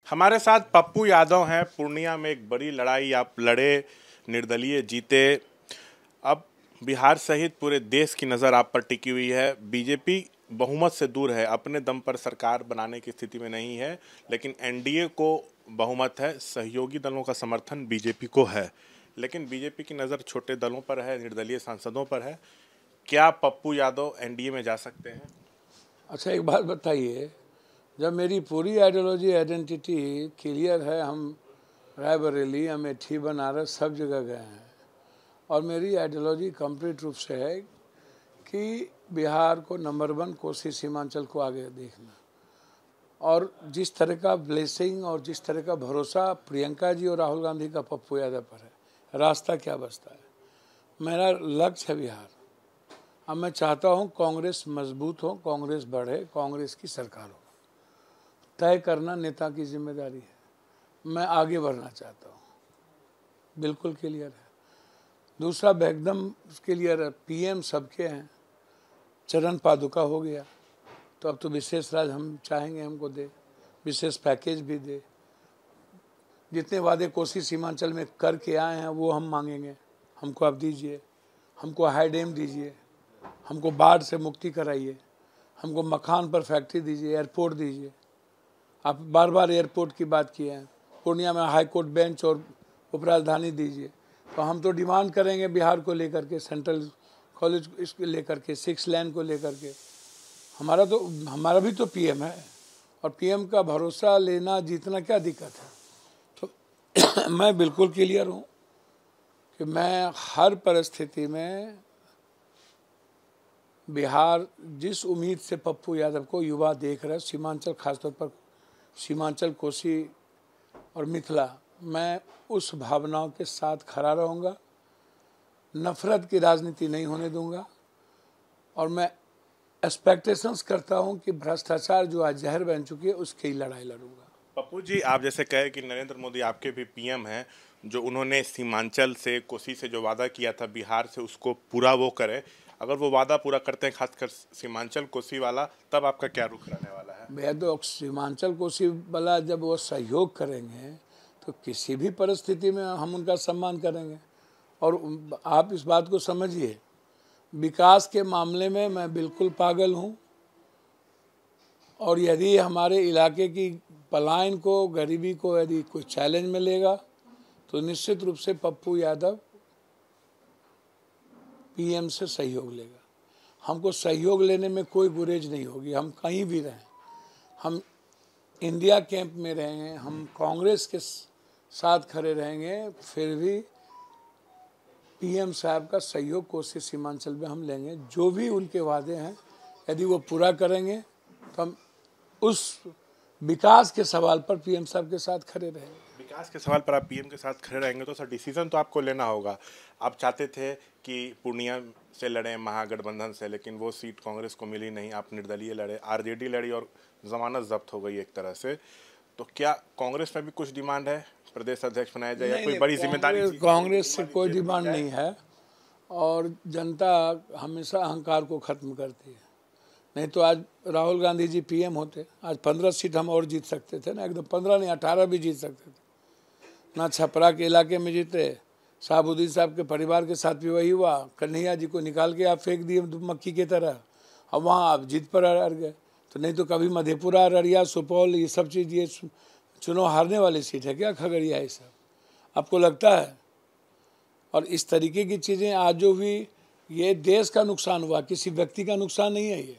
हमारे साथ पप्पू यादव हैं। पूर्णिया में एक बड़ी लड़ाई आप लड़े, निर्दलीय जीते। अब बिहार सहित पूरे देश की नज़र आप पर टिकी हुई है। बीजेपी बहुमत से दूर है, अपने दम पर सरकार बनाने की स्थिति में नहीं है, लेकिन एनडीए को बहुमत है, सहयोगी दलों का समर्थन बीजेपी को है। लेकिन बीजेपी की नज़र छोटे दलों पर है, निर्दलीय सांसदों पर है। क्या पप्पू यादव एनडीए में जा सकते हैं? अच्छा, एक बात बताइए, जब मेरी पूरी आइडियोलॉजी आइडेंटिटी क्लियर है, हम रायबरेली, अमेठी, बनारस सब जगह गए हैं और मेरी आइडियोलॉजी कंप्लीट रूप से है कि बिहार को नंबर 1, कोसी सीमांचल को आगे देखना। और जिस तरह का ब्लेसिंग और जिस तरह का भरोसा प्रियंका जी और राहुल गांधी का पप्पू यादव पर है, रास्ता क्या बचता है। मेरा लक्ष्य है बिहार। अब मैं चाहता हूँ कांग्रेस मजबूत हो, कांग्रेस बढ़े, कांग्रेस की सरकार हो। तय करना नेता की जिम्मेदारी है। मैं आगे बढ़ना चाहता हूँ, बिल्कुल क्लियर है। दूसरा एकदम क्लियर है, पीएम सबके हैं, चरण पादुका हो गया, तो अब तो विशेष राज हम चाहेंगे हमको दे, विशेष पैकेज भी दे। जितने वादे कोसी सीमांचल में करके आए हैं वो हम मांगेंगे, हमको आप दीजिए। हमको हाई डैम दीजिए, हमको बाढ़ से मुक्ति कराइए, हमको मकान पर फैक्ट्री दीजिए, एयरपोर्ट दीजिए। आप बार बार एयरपोर्ट की बात किए हैं, पूर्णिया में हाई कोर्ट बेंच और उपराजधानी दीजिए। तो हम तो डिमांड करेंगे बिहार को लेकर के, सेंट्रल कॉलेज इसको लेकर के, 6 लेन को लेकर के। हमारा भी तो पीएम है, और पीएम का भरोसा लेना जीतना क्या दिक्कत है। तो मैं बिल्कुल क्लियर हूँ कि मैं हर परिस्थिति में बिहार जिस उम्मीद से पप्पू यादव को युवा देख रहे, सीमांचल, खासतौर पर सीमांचल, कोसी और मिथिला, मैं उस भावनाओं के साथ खड़ा रहूँगा। नफरत की राजनीति नहीं होने दूंगा, और मैं एक्सपेक्टेशंस करता हूं कि भ्रष्टाचार जो आज जहर बन चुकी है उसकी लड़ाई लड़ूंगा। पप्पू जी, आप जैसे कहे कि नरेंद्र मोदी आपके भी पीएम हैं, जो उन्होंने सीमांचल से, कोसी से जो वादा किया था बिहार से, उसको पूरा वो करे। अगर वो वादा पूरा करते हैं, खासकर सीमांचल कोसी वाला, तब आपका क्या रुख रहने वाला है? मैं तो सीमांचल कोसी वाला जब वो सहयोग करेंगे तो किसी भी परिस्थिति में हम उनका सम्मान करेंगे। और आप इस बात को समझिए, विकास के मामले में मैं बिल्कुल पागल हूँ, और यदि हमारे इलाके की पलायन को, गरीबी को यदि कोई चैलेंज मिलेगा तो निश्चित रूप से पप्पू यादव पीएम से सहयोग लेगा। हमको सहयोग लेने में कोई गुरेज नहीं होगी, हम कहीं भी रहें, हम इंडिया कैंप में रहेंगे, हम कांग्रेस के साथ खड़े रहेंगे, फिर भी पीएम साहब का सहयोग कोसी सीमांचल में हम लेंगे। जो भी उनके वादे हैं यदि वो पूरा करेंगे तो हम उस विकास के सवाल पर पीएम साहब के साथ खड़े रहेंगे। विकास के सवाल पर आप पीएम के साथ खड़े रहेंगे तो सर, डिसीजन तो आपको लेना होगा। आप चाहते थे कि पूर्णिया से लड़े महागठबंधन से, लेकिन वो सीट कांग्रेस को मिली नहीं, आप निर्दलीय लड़े, आरजेडी लड़ी और जमानत जब्त हो गई एक तरह से। तो क्या कांग्रेस में भी कुछ डिमांड है, प्रदेश अध्यक्ष बनाया जाए, या कोई बड़ी जिम्मेदारी? कांग्रेस से कोई डिमांड नहीं है, और जनता हमेशा अहंकार को खत्म करती है। नहीं तो आज राहुल गांधी जी पीएम होते, आज 15 सीट हम और जीत सकते थे ना, एकदम 15 नहीं 18 भी जीत सकते थे ना। छपरा के इलाके में जीते, शाहबुद्दीन साहब के परिवार के साथ भी वही हुआ, कन्हैया जी को निकाल के आप फेंक दिए मक्खी की तरह, अब वहाँ आप जीत पर अड़ गए। तो नहीं तो कभी मधेपुरा, अररिया, सुपौल, ये सब चीज़, ये चुनाव हारने वाली सीट है क्या खगड़िया, ये सब आपको लगता है? और इस तरीके की चीज़ें आज जो भी, ये देश का नुकसान हुआ, किसी व्यक्ति का नुकसान नहीं है। ये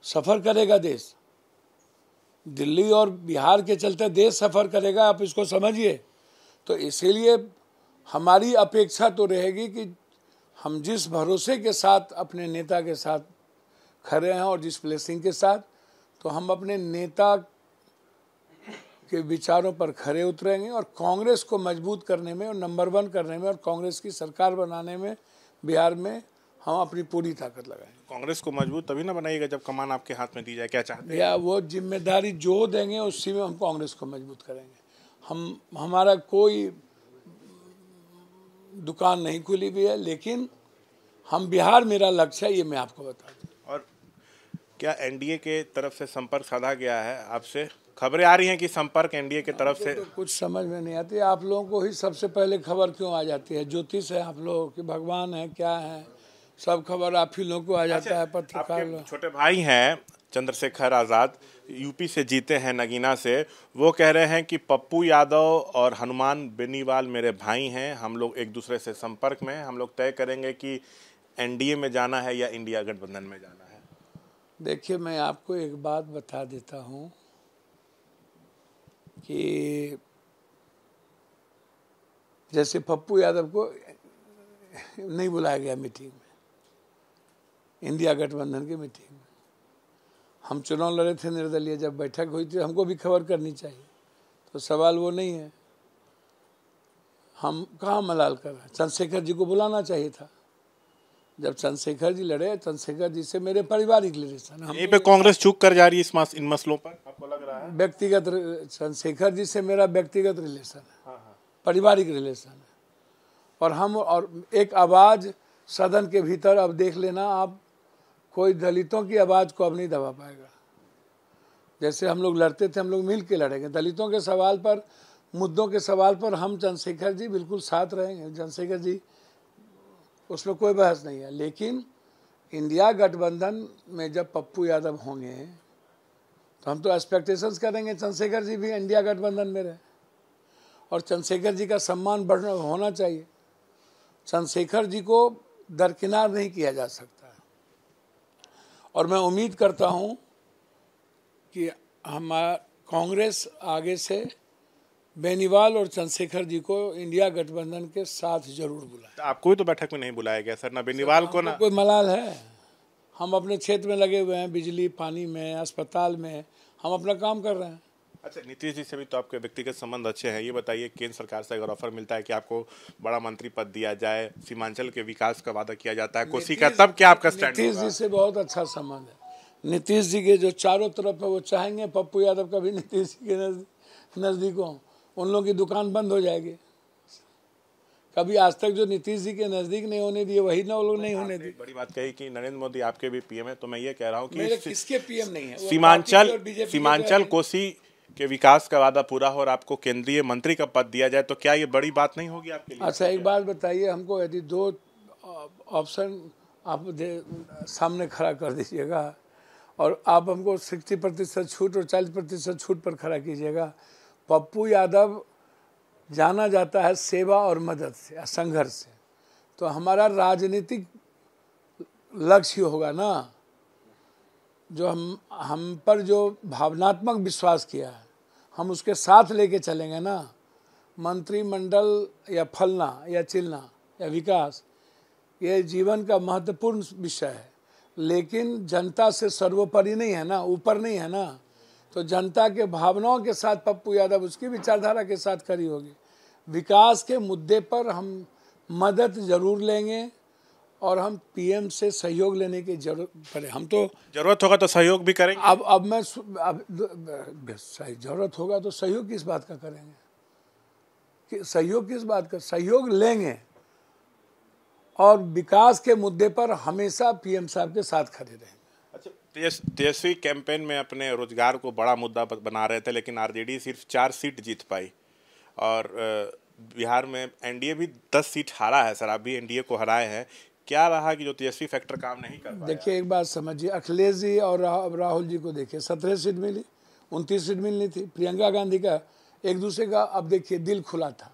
सफ़र करेगा देश, दिल्ली और बिहार के चलते देश सफ़र करेगा, आप इसको समझिए। तो इसीलिए हमारी अपेक्षा तो रहेगी कि हम जिस भरोसे के साथ अपने नेता के साथ खड़े हैं और जिस ब्लेसिंग के साथ, तो हम अपने नेता के विचारों पर खरे उतरेंगे और कांग्रेस को मजबूत करने में और नंबर 1 करने में और कांग्रेस की सरकार बनाने में बिहार में हम अपनी पूरी ताकत लगाएंगे। कांग्रेस को मजबूत तभी ना बनाइएगा जब कमान आपके हाथ में दी जाए, क्या चाहते हैं? या वो जिम्मेदारी जो देंगे उसी में हम कांग्रेस को मजबूत करेंगे। हमारा कोई दुकान नहीं खुली भी है, लेकिन हम बिहार मेरा लक्ष्य है, ये मैं आपको बता दूं। और क्या एनडीए के तरफ से संपर्क साधा गया है आपसे, खबरें आ रही हैं कि संपर्क एनडीए की तरफ से तो कुछ समझ में नहीं आती। आप लोगों को ही सबसे पहले खबर क्यों आ जाती है? ज्योतिष है आप लोगों की, भगवान है, क्या है? सब खबर आप ही लोगों को आ जाता है, पत्रकार लोग। छोटे भाई हैं चंद्रशेखर आज़ाद, यूपी से जीते हैं नगीना से, वो कह रहे हैं कि पप्पू यादव और हनुमान बेनीवाल मेरे भाई हैं, हम लोग एक दूसरे से संपर्क में हैं, हम लोग तय करेंगे कि एनडीए में जाना है या इंडिया गठबंधन में जाना है। देखिए, मैं आपको एक बात बता देता हूँ कि जैसे पप्पू यादव को नहीं बुलाया गया मीटिंग में, इंडिया गठबंधन की मीटिंग में, हम चुनाव लड़े थे निर्दलीय, जब बैठक हुई थी हमको भी खबर करनी चाहिए। तो सवाल वो नहीं है, हम कहाँ मलाल कर रहे हैं? चंद्रशेखर जी को बुलाना चाहिए था। जब चंद्रशेखर जी लड़े, चंद्रशेखर जी से मेरे पारिवारिक रिलेशन, यहीं पे कांग्रेस चूक कर जा रही है इन मसलों पर, आपको लग रहा है? व्यक्तिगत, चंद्रशेखर जी से मेरा व्यक्तिगत रिलेशन है, पारिवारिक रिलेशन है। और हम और एक आवाज़ सदन के भीतर, अब देख लेना आप, कोई दलितों की आवाज़ को अब नहीं दबा पाएगा। जैसे हम लोग लड़ते थे, हम लोग मिल के लड़ेंगे दलितों के सवाल पर, मुद्दों के सवाल पर। हम चंद्रशेखर जी बिल्कुल साथ रहेंगे, चंद्रशेखर जी, उसमें कोई बहस नहीं है। लेकिन इंडिया गठबंधन में जब पप्पू यादव होंगे तो हम तो एक्सपेक्टेशंस करेंगे चंद्रशेखर जी भी इंडिया गठबंधन में रहे, और चंद्रशेखर जी का सम्मान बढ़ना होना चाहिए। चंद्रशेखर जी को दरकिनार नहीं किया जा सकता है। और मैं उम्मीद करता हूं कि हमारा कांग्रेस आगे से बेनीवाल और चंद्रशेखर जी को इंडिया गठबंधन के साथ जरूर बुलाए। तो आपको भी तो बैठक में नहीं बुलाया गया सर, ना बेनीवाल को, ना कोई मलाल है? हम अपने क्षेत्र में लगे हुए हैं, बिजली, पानी में, अस्पताल में, हम अपना काम कर रहे हैं। अच्छा, नीतीश जी से भी तो आपके व्यक्तिगत संबंध अच्छे हैं, ये बताइए, केंद्र सरकार से अगर ऑफर मिलता है कि आपको बड़ा मंत्री पद दिया जाए, सीमांचल के विकास का वादा किया जाता है कोसी का, तब क्या आपका स्टैंड होगा? नीतीश जी से बहुत अच्छा संबंध है। नीतीश जी के जो चारों तरफ है, वो चाहेंगे पप्पू यादव कभी नीतीश जी के नज़दीक हो, उन लोगों की दुकान बंद हो जाएगी। कभी आज तक जो नीतीश जी के नज़दीक नहीं होने दिए, वही ना वो लोग नहीं होने दिए। बड़ी बात कही कि नरेंद्र मोदी आपके भी पीएम है, तो मैं ये कह रहा हूँ कि किसके पीएम नहीं है? सीमांचल कोसी के विकास का वादा पूरा हो और आपको केंद्रीय मंत्री का पद दिया जाए, तो क्या ये बड़ी बात नहीं होगी आपके लिए? अच्छा, एक बात बताइए हमको, यदि दो ऑप्शन आप सामने खड़ा कर दीजिएगा और आप हमको 60% छूट और 40% छूट पर खड़ा कीजिएगा। पप्पू यादव जाना जाता है सेवा और मदद से, संघर्ष से, तो हमारा राजनीतिक लक्ष्य होगा ना, जो हम पर जो भावनात्मक विश्वास किया है, हम उसके साथ लेके चलेंगे ना। मंत्रिमंडल या फलना या चिलना या विकास, ये जीवन का महत्वपूर्ण विषय है, लेकिन जनता से सर्वोपरि नहीं है ना, ऊपर नहीं है ना। तो जनता के भावनाओं के साथ पप्पू यादव उसकी विचारधारा के साथ खड़ी होगी। विकास के मुद्दे पर हम मदद जरूर लेंगे और हम पीएम से सहयोग लेने की जरूरत पड़े, हम तो जरूरत होगा तो सहयोग भी करेंगे। अब जरूरत होगा तो सहयोग किस बात का करेंगे? कि सहयोग किस बात का? सहयोग लेंगे और विकास के मुद्दे पर हमेशा पीएम साहब के साथ खड़े रहेंगे। अच्छा, तेजस्वी कैंपेन में अपने रोजगार को बड़ा मुद्दा बना रहे थे, लेकिन आरजेडी सिर्फ 4 सीट जीत पाई और बिहार में एनडीए भी 10 सीट हारा है। सर, आप भी एनडीए को हराए हैं, क्या रहा कि जो तेजस्वी फैक्टर काम नहीं कर पाया? देखिए, एक बात समझिए, अखिलेश जी और राहुल जी को देखिए, 17 सीट मिली, 29 सीट मिलनी थी। प्रियंका गांधी का एक दूसरे का अब देखिए दिल खुला था।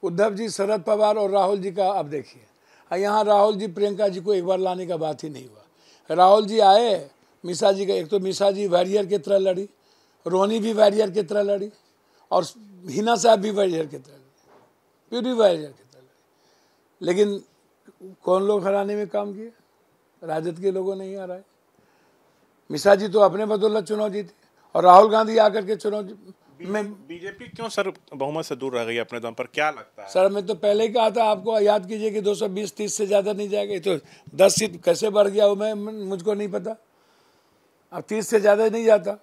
उद्धव जी, शरद पवार और राहुल जी का अब देखिए, यहाँ राहुल जी प्रियंका जी को एक बार लाने का बात ही नहीं हुआ। राहुल जी आए, मिसा जी का, एक तो मिसा जी वॉरियर की तरह लड़ी, रोनी भी वॉरियर की तरह लड़ी और हिना साहब भी वॉरियर की तरह लड़ी, प्यूरी वॉरियर की तरह लड़ी। लेकिन कौन लोग हराने में काम किए? राजद के लोगों ने ही हराए। मिसा जी तो अपने बदौलत चुनाव जीते और राहुल गांधी आकर के चुनाव में। बीजेपी क्यों सर बहुमत से दूर रह गई अपने दम पर, क्या लगता है? सर, मैं तो पहले ही कहा था आपको, याद कीजिए कि 220-30 से ज़्यादा नहीं जाएगा। तो 10 सीट कैसे बढ़ गया वो मुझको नहीं पता। अब 30 से ज़्यादा नहीं जाता।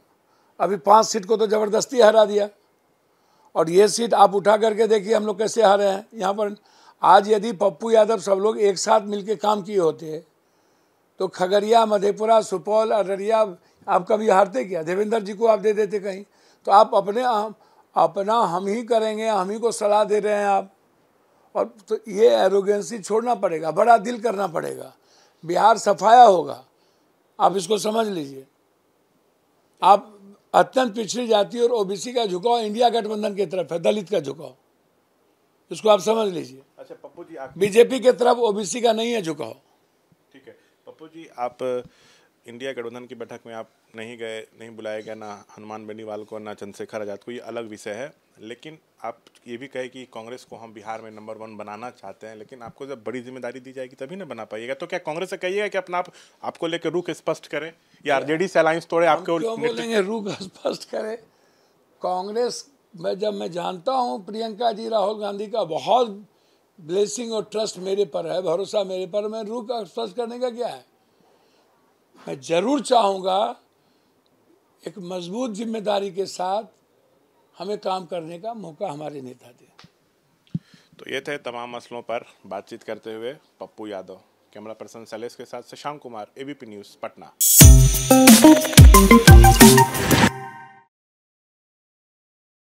अभी 5 सीट को तो ज़बरदस्ती हरा दिया और ये सीट आप उठा करके देखिए हम लोग कैसे हारे हैं यहाँ पर। आज यदि पप्पू यादव सब लोग एक साथ मिलकर काम किए होते तो खगड़िया, मधेपुरा, सुपौल, अररिया आप कभी हारते क्या? देवेंद्र जी को आप दे देते कहीं, तो आप अपना हम ही करेंगे, हम ही को सलाह दे रहे हैं आप। और तो ये एरोगेंसी छोड़ना पड़ेगा, बड़ा दिल करना पड़ेगा। बिहार सफाया होगा, आप इसको समझ लीजिए। आप अत्यंत पिछड़ी जाति और ओबीसी का झुकाव इंडिया गठबंधन की तरफ है, दलित का झुकाव, इसको आप समझ लीजिए। अच्छा पप्पू जी, आप बीजेपी की तरफ ओबीसी का नहीं है झुकाव। ठीक है पप्पू जी, आप इंडिया गठबंधन की बैठक में आप नहीं गए, नहीं बुलाया गया, ना हनुमान बेनीवाल को, ना चंद्रशेखर आजाद को, ये अलग विषय है। लेकिन आप ये भी कहे कि कांग्रेस को हम बिहार में नंबर 1 बनाना चाहते हैं, लेकिन आपको जब बड़ी जिम्मेदारी दी जाएगी तभी ना बना पाइएगा। तो क्या कांग्रेस से कहिएगा कि अपना आपको लेकर रुख स्पष्ट करें, या आरजेडी से अलायंस तोड़े? आपको क्यों बोलेंगे रुख स्पष्ट करें? कांग्रेस में जब मैं जानता हूं प्रियंका जी राहुल गांधी का बहुत ब्लेसिंग और ट्रस्ट मेरे पर है, भरोसा मेरे पर, मैं रुख स्पष्ट करने का क्या है? मैं जरूर चाहूँगा एक मजबूत जिम्मेदारी के साथ हमें काम करने का मौका हमारे नेता दें। तो ये थे तमाम मसलों पर बातचीत करते हुए पप्पू यादव। कैमरा पर्सन शैलेश के साथ शशांक कुमार, एबीपी न्यूज़, पटना।